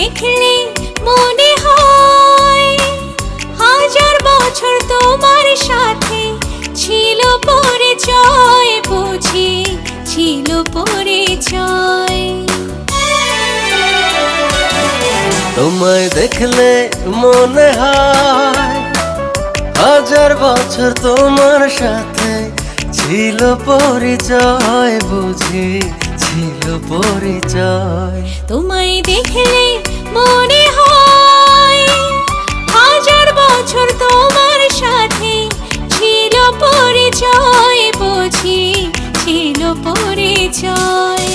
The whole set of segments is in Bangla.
দেখলে মনে হয় হাজার বছর তোমার সাথে ছিল পরিচয়, বুঝি ছিল পরিচয়। তোমায় দেখলে মনে হয় হাজার বছর তোমার সাথে ছিল পরিচয়, বুঝি ছিল পরিচয়। তোমায় দেখলে মনে হয় হাজার বছর তোমার সাথে ছিল পরিচয়, বুঝি ছিল পরিচয়।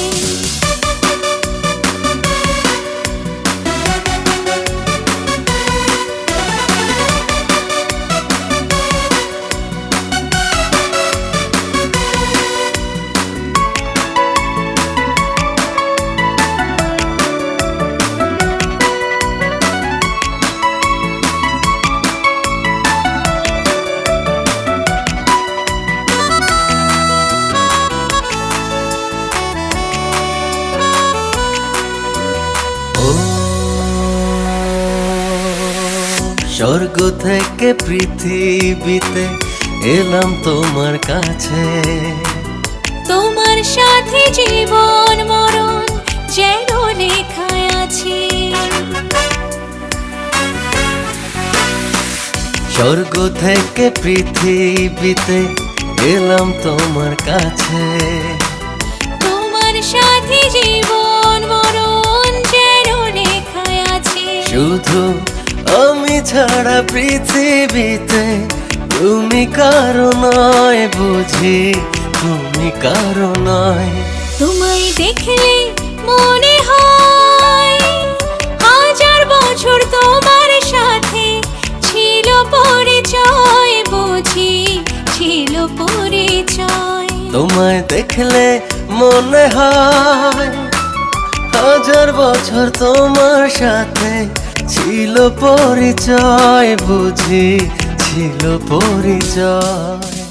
স্বর্গ থেকে পৃথিবীতে এলাম তোমার কাছে, তোমার সাথে জীবন মরণ যেন লেখা আছে। স্বর্গ থেকে পৃথিবীতে এলাম তোমার কাছে, তোমার সাথে জীবন মরণ যেন লেখা আছে। শুধু আমি ছাড়া পৃথিবীতে তুমি কারো নয়, বুঝি তুমি কারো নয়। তোমায় দেখলে মনে হয় হাজার বছর তোমার সাথে ছিল পরিচয়, বুঝি ছিল পরিচয়। তোমায় দেখলে মনে হয় হাজার বছর তোমার সাথে ছিল পরিচয়, বুঝি ছিল পরিচয়।